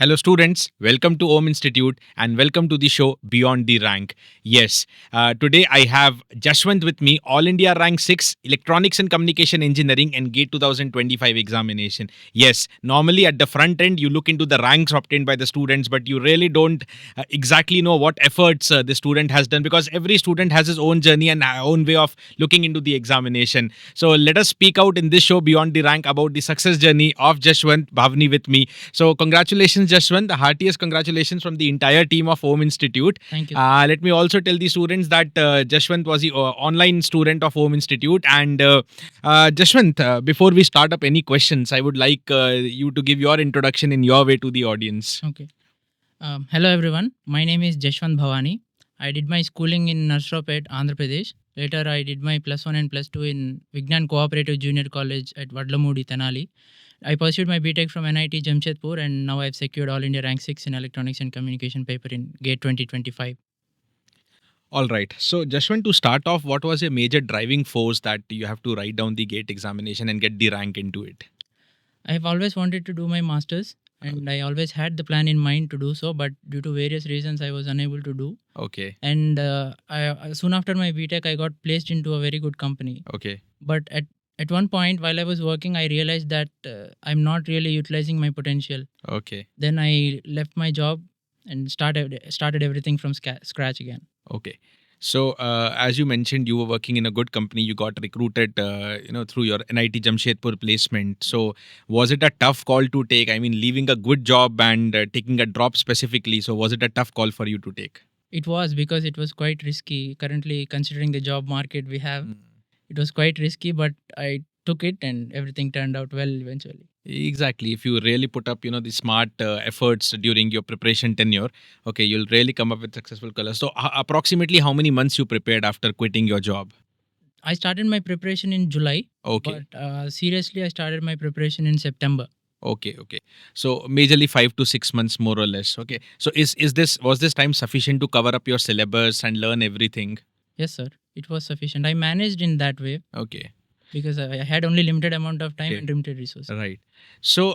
Hello, students. Welcome to Om Institute and welcome to the show Beyond the Rank. Yes, today I have Jashwanth with me, All India Rank 6, Electronics and Communication Engineering and GATE 2025 examination. Yes, normally at the front end, you look into the ranks obtained by the students, but you really don't exactly know what efforts the student has done because every student has his own journey and own way of looking into the examination. So let us speak out in this show Beyond the Rank about the success journey of Jashwanth Bhavani with me. So, congratulations, Jashwant. The heartiest congratulations from the entire team of Home Institute. Thank you. Let me also tell the students that Jashwant was the online student of Home Institute. And Jashwant, before we start up any questions, I would like you to give your introduction in your way to the audience. Okay. Hello everyone. My name is Jashwanth Bhavani. I did my schooling in Narsopet, Andhra Pradesh. Later, I did my +1 and +2 in Vignan Cooperative Junior College at Vadlamudi, Tenali. I pursued my BTech from NIT Jamshedpur, and now I've secured All India Rank 6 in Electronics and Communication paper in GATE 2025. All right. So, Jashwant, to start off, what was a major driving force that you have to write down the GATE examination and get the rank into it? I've always wanted to do my masters, and I always had the plan in mind to do so, but due to various reasons, I was unable to do. Okay. And soon after my BTech, I got placed into a very good company. Okay. But at one point while I was working, I realized that I'm not really utilizing my potential. Okay. Then I left my job and started everything from scratch again. Okay. So, as you mentioned, you were working in a good company. You got recruited, through your NIT Jamshedpur placement. So, was it a tough call to take? I mean, leaving a good job and taking a drop specifically. So, was it a tough call for you to take? It was, because it was quite risky. Currently, considering the job market we have, it was quite risky, but I took it and everything turned out well eventually. Exactly. If you really put up, the smart efforts during your preparation tenure, okay, you'll really come up with successful colors. So, approximately how many months you prepared after quitting your job? I started my preparation in July, Okay. but seriously, I started my preparation in September. Okay. So majorly 5 to 6 months, more or less. Okay. So was this time sufficient to cover up your syllabus and learn everything? Yes, sir. It was sufficient. I managed in that way Okay. because I had only limited amount of time Okay. and limited resources. Right. So,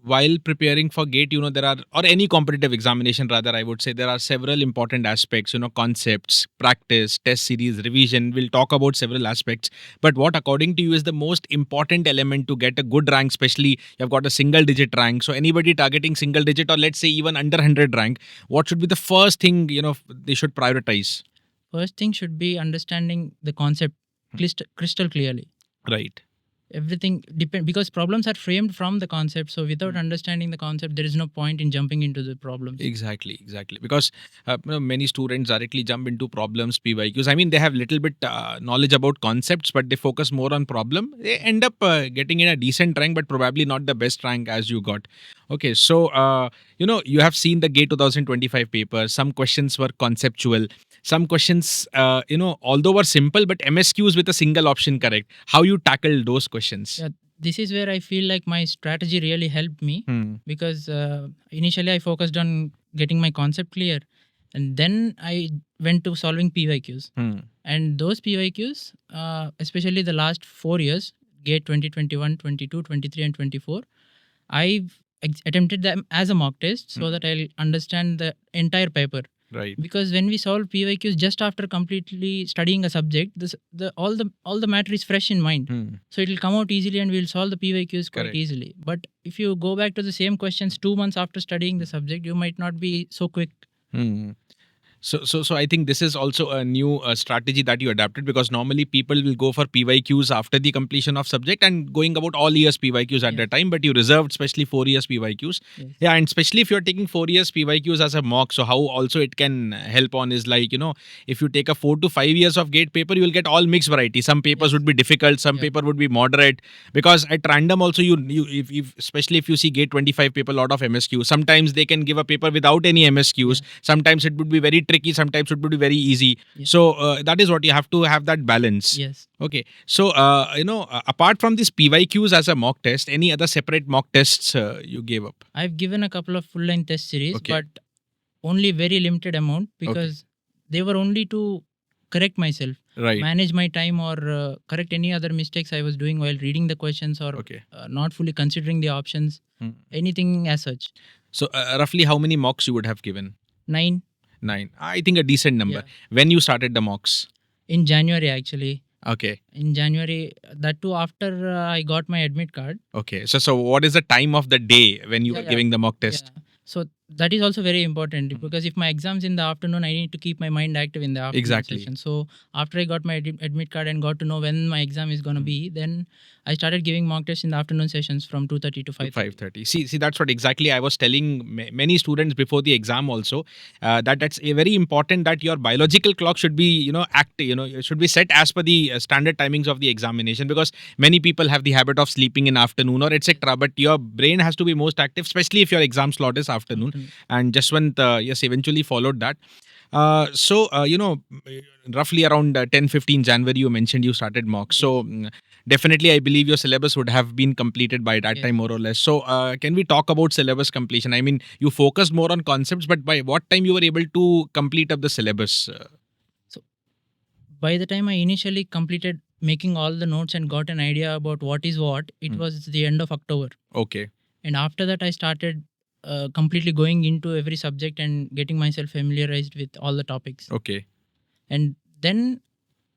while preparing for GATE, there are, or any competitive examination rather, I would say there are several important aspects, concepts, practice, test series, revision. We'll talk about several aspects. But what, according to you, is the most important element to get a good rank, especially you've got a single digit rank. So, anybody targeting single digit or let's say even under 100 rank, what should be the first thing, they should prioritize? First thing should be understanding the concept crystal clearly. Right. Everything depend, because problems are framed from the concept. So without understanding the concept, there is no point in jumping into the problems. Exactly. Because many students directly jump into problems, PYQs. I mean, they have little bit knowledge about concepts, but they focus more on problem. They end up getting in a decent rank, but probably not the best rank as you got. Okay, so you have seen the GATE 2025 paper. Some questions were conceptual. Some questions, although were simple, but MSQs with a single option correct. How you tackle those questions? Yeah, this is where I feel like my strategy really helped me, because initially I focused on getting my concept clear, and then I went to solving PYQs. And those PYQs, especially the last 4 years, GATE 2021, 22, 23 and 24, I've attempted them as a mock test so that I'll understand the entire paper. Right. Because when we solve PYQs just after completely studying a subject, all the matter is fresh in mind. So it will come out easily and we'll solve the PYQs quite Correct. easily. But if you go back to the same questions 2 months after studying the subject, you might not be so quick. So I think this is also a new strategy that you adapted, because normally people will go for PYQs after the completion of subject and going about all years PYQs at that time, but you reserved especially 4 years PYQs. Yes. Yeah, and especially if you're taking 4 years PYQs as a mock, so how also it can help on is like, if you take a 4 to 5 years of GATE paper, you will get all mixed variety. Some papers would be difficult, some paper would be moderate, because at random also if especially if you see GATE 25 paper, a lot of MSQs, sometimes they can give a paper without any MSQs. Sometimes it would be very tricky, sometimes it would be very easy. So that is what you have to have, that balance. Yes. Okay. So apart from these PYQs as a mock test, any other separate mock tests you gave up? I've given a couple of full-length test series, Okay. but only very limited amount, because they were only to correct myself, Right. manage my time, or correct any other mistakes I was doing while reading the questions, or Okay. not fully considering the options, anything as such. So roughly how many mocks you would have given? 9. 9. I think a decent number. Yeah. When you started the mocks? In January, actually. Okay. In January, that too after I got my admit card. Okay. So what is the time of the day when you were giving the mock test? Yeah. So that is also very important Mm. because if my exam's in the afternoon, I need to keep my mind active in the afternoon Exactly. session. So after I got my admit card and got to know when my exam is going to be, then I started giving mock tests in the afternoon sessions from 2:30 to 5:30. See, that's what exactly I was telling many students before the exam also, that's a very important that your biological clock should be, it should be set as per the standard timings of the examination, because many people have the habit of sleeping in afternoon or etc. But your brain has to be most active, especially if your exam slot is afternoon. And Jashwanth, yes, eventually followed that. Roughly around 10-15 January, you mentioned you started mock. Yes. So definitely, I believe your syllabus would have been completed by that time, more or less. So can we talk about syllabus completion? I mean, you focused more on concepts, but by what time you were able to complete up the syllabus? So by the time I initially completed making all the notes and got an idea about what is what, it was the end of October. Okay. And after that, I started completely going into every subject and getting myself familiarized with all the topics. Okay. And then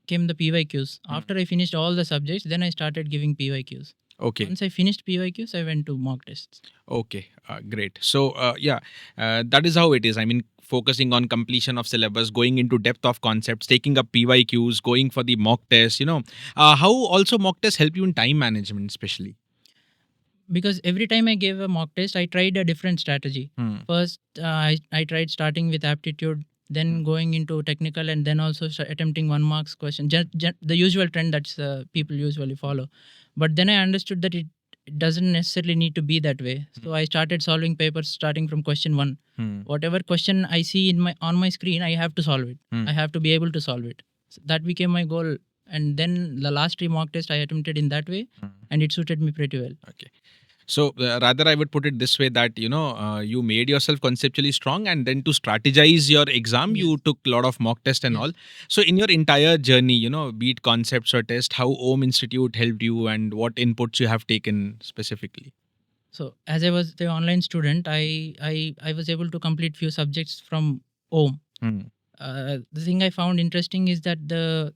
came the PYQs. After I finished all the subjects, then I started giving PYQs. Okay. Once I finished PYQs, I went to mock tests. Okay, great. So, that is how it is. I mean, focusing on completion of syllabus, going into depth of concepts, taking up PYQs, going for the mock test, how also mock tests help you in time management, especially? Because every time I gave a mock test, I tried a different strategy. First, I tried starting with aptitude, then going into technical, and then also attempting 1 marks question. The usual trend that people usually follow. But then I understood that it doesn't necessarily need to be that way. So I started solving papers starting from question 1. Whatever question I see on my screen, I have to solve it. I have to be able to solve it. So that became my goal. And then the last 3 mock tests I attempted in that way, and it suited me pretty well. Okay. So rather, I would put it this way that, you made yourself conceptually strong, and then to strategize your exam, you took a lot of mock tests and all. So in your entire journey, be it concepts or test, how OM Institute helped you and what inputs you have taken specifically? So as I was the online student, I was able to complete few subjects from OM. The thing I found interesting is that the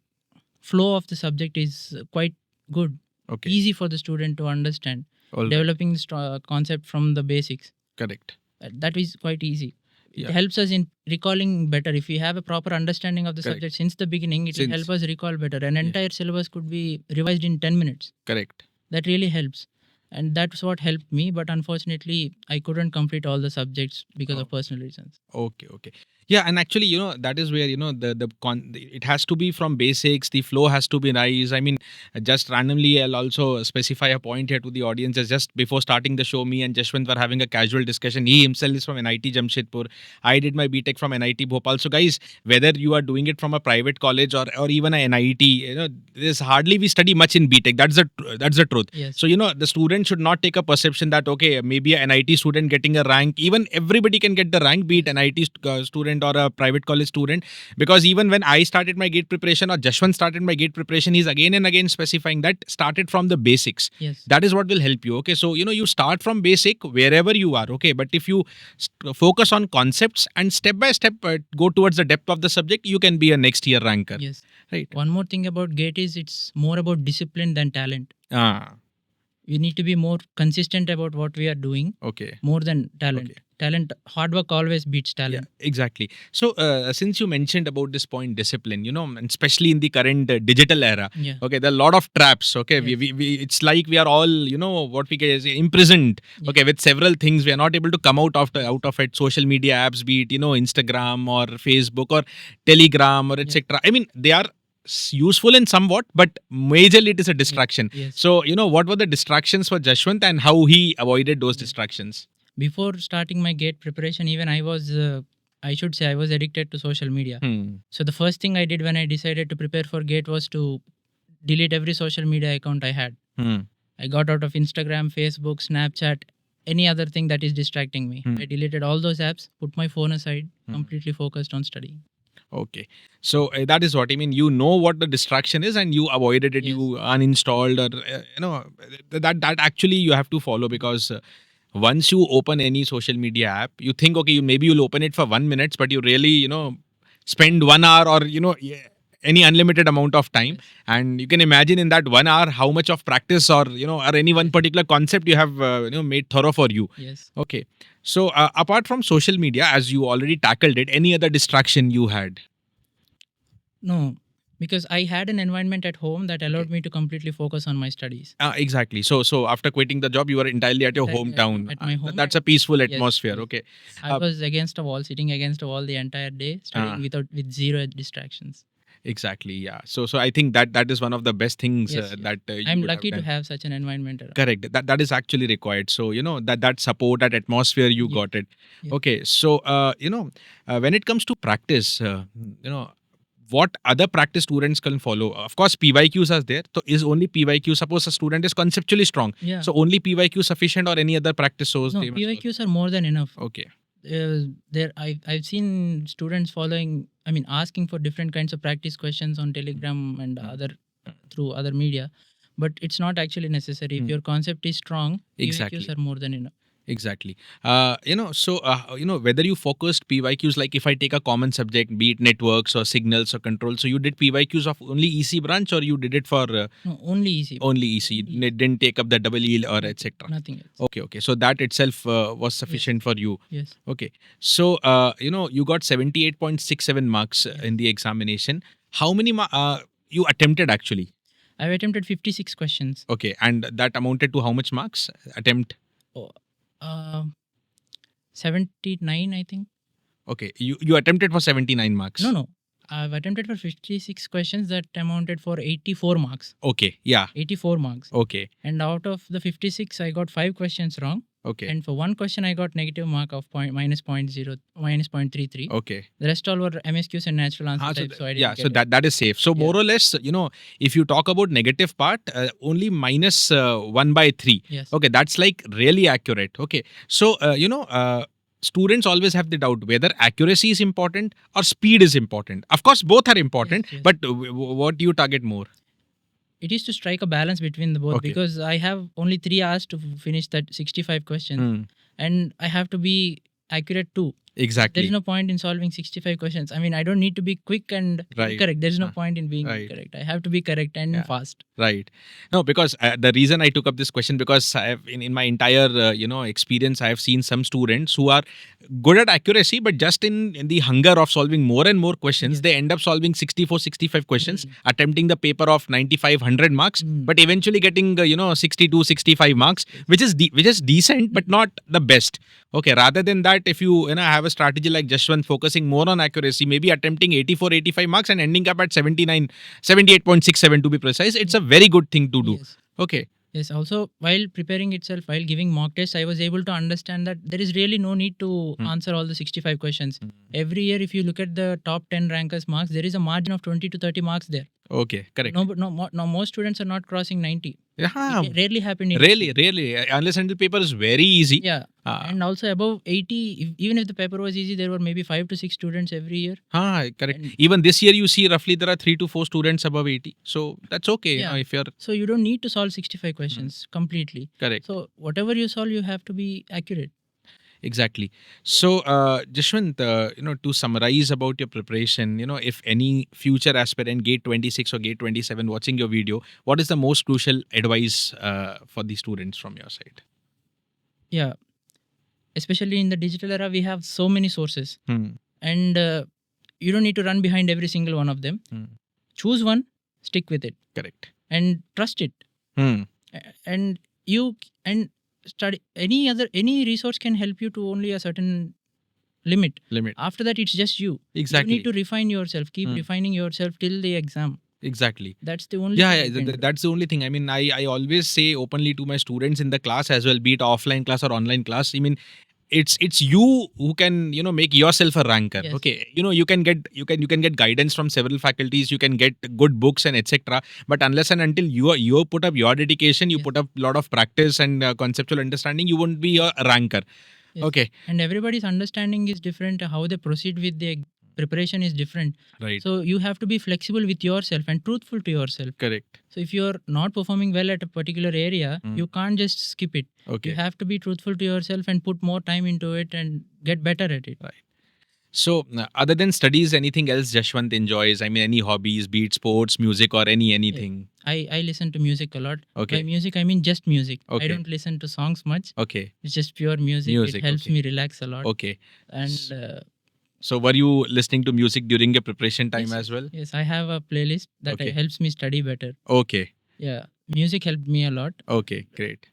flow of the subject is quite good. Okay. Easy for the student to understand. Developing the concept from the basics. Correct. That is quite easy. It helps us in recalling better. If we have a proper understanding of the subject since the beginning, it will help us recall better. An entire syllabus could be revised in 10 minutes. Correct. That really helps. And that's what helped me. But unfortunately, I couldn't complete all the subjects because of personal reasons. Okay. Yeah, and actually, that is where, it has to be from basics. The flow has to be nice. I mean, just randomly, I'll also specify a point here to the audience. Just before starting the show, me and Jashwanth were having a casual discussion. He himself is from NIT Jamshedpur. I did my BTech from NIT Bhopal. So guys, whether you are doing it from a private college or even a NIT, there's hardly we study much in BTech. That's the truth. Yes. So, the student should not take a perception that, okay, maybe a NIT student getting a rank, even everybody can get the rank, be it NIT student or a private college student. Because even when I started my GATE preparation or Jashwanth started my GATE preparation, he's again and again specifying that started from the basics. Yes. That is what will help you. Okay, so you start from basic wherever you are. Okay, but if you focus on concepts and step by step go towards the depth of the subject, you can be a next year ranker. Yes. Right. One more thing about GATE is it's more about discipline than talent. We need to be more consistent about what we are doing. Okay. More than talent. Talent, hard work always beats talent. Yeah, exactly. So since you mentioned about this point, discipline, and especially in the current digital era, okay, there are a lot of traps. Okay, we it's like we are all, what we can say, imprisoned. Okay, with several things, we are not able to come out of it. Social media apps, be it Instagram or Facebook or Telegram or etc. I mean, they are useful in somewhat, but majorly it is a distraction. Yes. So what were the distractions for Jashwanth and how he avoided those distractions? Before starting my GATE preparation, even I was addicted to social media. So the first thing I did when I decided to prepare for GATE was to delete every social media account I had. I got out of Instagram, Facebook, Snapchat, any other thing that is distracting me. I deleted all those apps, put my phone aside, completely focused on studying. Okay. So that is what I mean. You know what the distraction is and you avoided it. Yes. You uninstalled or, that actually you have to follow because once you open any social media app, you think, okay, maybe you'll open it for 1 minute, but you really, spend 1 hour or, any unlimited amount of time. Yes. And you can imagine in that 1 hour how much of practice or, or any one particular concept you have, made thorough for you. Yes. Okay. So apart from social media, as you already tackled it, any other distraction you had? No, because I had an environment at home that allowed Okay. me to completely focus on my studies. Exactly. So after quitting the job, you were entirely at your Entirely hometown. at my home. That's a and peaceful yes, atmosphere. yes. Okay. I Uh, was against a wall, sitting against a wall the entire day, studying with zero distractions. Exactly. Yeah. So I think that is one of the best things Yes, yes. that you I'm would have lucky to done. have such an environment around. Correct. That is actually required. So that support, that atmosphere, you Yes. got it. Yes. Okay. So when it comes to practice, what other practice students can follow? Of course, PYQs are there. So is only PYQ? Suppose a student is conceptually strong. Yeah. So only PYQ sufficient or any other practice source? No, they must follow? PYQs are more than enough. Okay. I've seen students asking for different kinds of practice questions on Telegram and through other media, but it's not actually necessary. If your concept is strong, Exactly. PYQs are more than enough. Exactly. Whether you focused PYQs, like if I take a common subject, be it networks or signals or control, so you did PYQs of only EC branch, or you did it for No, only easy. only EC, didn't take up the double E or etc. Nothing else. Okay. So that itself was sufficient for you. Yes. Okay. So you got 78.67 marks in the examination. How many you attempted actually? I've attempted 56 questions. Okay, and that amounted to how much marks? Attempt. Oh, 79, I think. Okay, you attempted for 79 marks. No. I've attempted for 56 questions that amounted for 84 marks. Okay, yeah. 84 marks. Okay, And out of the 56, I got 5 questions wrong. okay, And for one question, I got negative mark of minus 0.33. okay. The rest all were MSQs and natural answer So types. So I didn't so get it. that is safe. So more or less, if you talk about negative part, only minus 1/3. Yes. Okay, that's like really accurate. Okay, so students always have the doubt whether accuracy is important or speed is important. Of course, both are important, Yes. but what do you target more? It is to strike a balance between the both, Okay. because I have only 3 hours to finish that 65 questions, Hmm. and I have to be accurate too. There Exactly. is no point in solving 65 questions. I don't need to be quick and Right. correct. There is no Ah, point in being right. correct. I have to be correct and Yeah. fast. Right. No, because the reason I took up this question, because I have in my entire experience, I have seen some students who are good at accuracy, but just in the hunger of solving more and more questions, Yes. they end up solving 64, 65 questions, Mm. attempting the paper of 95, 100 marks, Mm. but eventually getting 62, 65 marks, which is decent, but not the best. Okay. Rather than that, if you have a strategy like Jashwanth, focusing more on accuracy, maybe attempting 84, 85 marks and ending up at 79, 78.67 to be precise, it's a very good thing to do. Yes. Okay. Yes. Also, while preparing itself, while giving mock tests, I was able to understand that there is really no need to answer all the 65 questions. Every year, if you look at the top 10 rankers marks, there is a margin of 20 to 30 marks there. Okay. Correct. No, most students are not crossing 90. Yeah. It rarely happened in Really. Unless until paper is very easy. Yeah. And also above 80, even if the paper was easy, there were maybe 5 to 6 students every year. Correct. And- Even this year, you see roughly there are 3 to 4 students above 80. So that's okay. Yeah. If you're So you don't need to solve 65 questions completely. correct. So whatever you solve, you have to be accurate. Exactly. So, Jashwant, to summarize about your preparation, if any future aspirant, Gate 26 or Gate 27, watching your video, what is the most crucial advice for the students from your side? Yeah. Especially in the digital era, we have so many sources. Hmm. And you don't need to run behind every single one of them. Hmm. Choose one, stick with it, Correct. and trust it. Hmm. And study any resource can help you to only a certain limit. After that, it's just you. Exactly. You need to refine yourself. Keep refining yourself till the exam. Exactly. That's the only Yeah, thing you can do. that's the only thing. I mean, I always say openly to my students in the class as well, be it offline class or online class. I mean, it's you who can make yourself a ranker. Yes. Okay, you can get guidance from several faculties, you can get good books and etc. But unless and until you put up your dedication, you Yes. put up a lot of practice and conceptual understanding, you won't be a ranker. Yes. Okay. And everybody's understanding is different. How they proceed with the preparation is different. Right. So you have to be flexible with yourself and truthful to yourself. Correct. So if you're not performing well at a particular area, you can't just skip it. Okay. You have to be truthful to yourself and put more time into it and get better at it. Right. So, other than studies, anything else Jashwant enjoys? I mean, any hobbies, be it sports, music, or anything? I listen to music a lot. Okay. By music, I mean just music. Okay. I don't listen to songs much. Okay. It's just pure music. It helps me relax a lot. Okay. And so, were you listening to music during your preparation time yes, as well? Yes, I have a playlist that Okay. helps me study better. Okay. Yeah, music helped me a lot. Okay, great.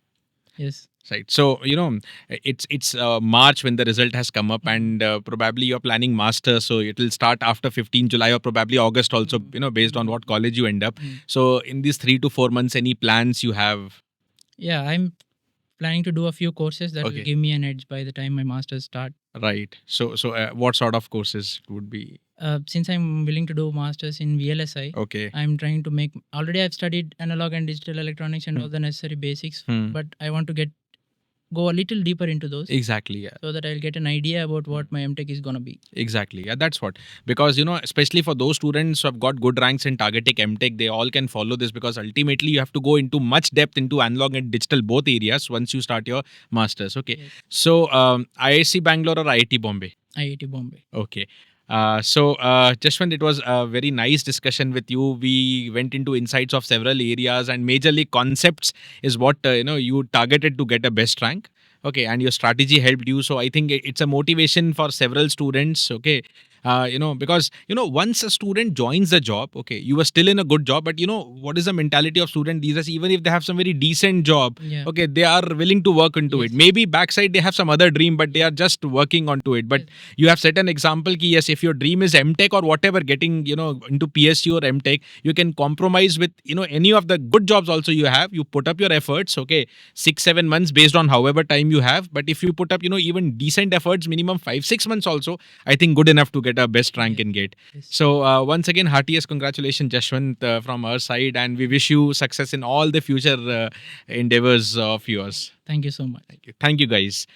Yes. Right. So, it's March when the result has come up, and probably you're planning master. So it will start after 15 July or probably August also, based on what college you end up. So in these 3 to 4 months, any plans you have? Yeah, I'm planning to do a few courses that will give me an edge by the time my masters start. Right. So what sort of courses would be? Since I'm willing to do masters in VLSI, Okay. I'm trying to make. Already I've studied analog and digital electronics and all the necessary basics, but I want to go a little deeper into those. Exactly. Yeah. So that I'll get an idea about what my MTech is gonna be. Exactly. Yeah, that's what. Because, especially for those students who have got good ranks in Targetic MTech, they all can follow this, because ultimately you have to go into much depth into analog and digital both areas once you start your masters. Okay. Yes. So, IIC Bangalore or IIT Bombay? IIT Bombay. Okay. Jashwant, it was a very nice discussion with you. We went into insights of several areas, and majorly concepts is what you targeted to get a best rank. Okay, and your strategy helped you. So I think it's a motivation for several students. Okay, because once a student joins the job, okay, you are still in a good job, but what is the mentality of student these days? Even if they have some very decent job, okay, they are willing to work into it. Maybe backside they have some other dream, but they are just working onto it. But you have set an example ki yes, if your dream is MTech or whatever, getting into PSU or MTech, you can compromise with any of the good jobs also you have. You put up your efforts, okay, 6-7 months based on however time you have. But if you put up even decent efforts, minimum 5-6 months also, I think good enough to get a best rank in GATE. So once again, heartiest congratulations, Jashwant, from our side, and we wish you success in all the future endeavors of yours. Thank you so much. Thank you guys.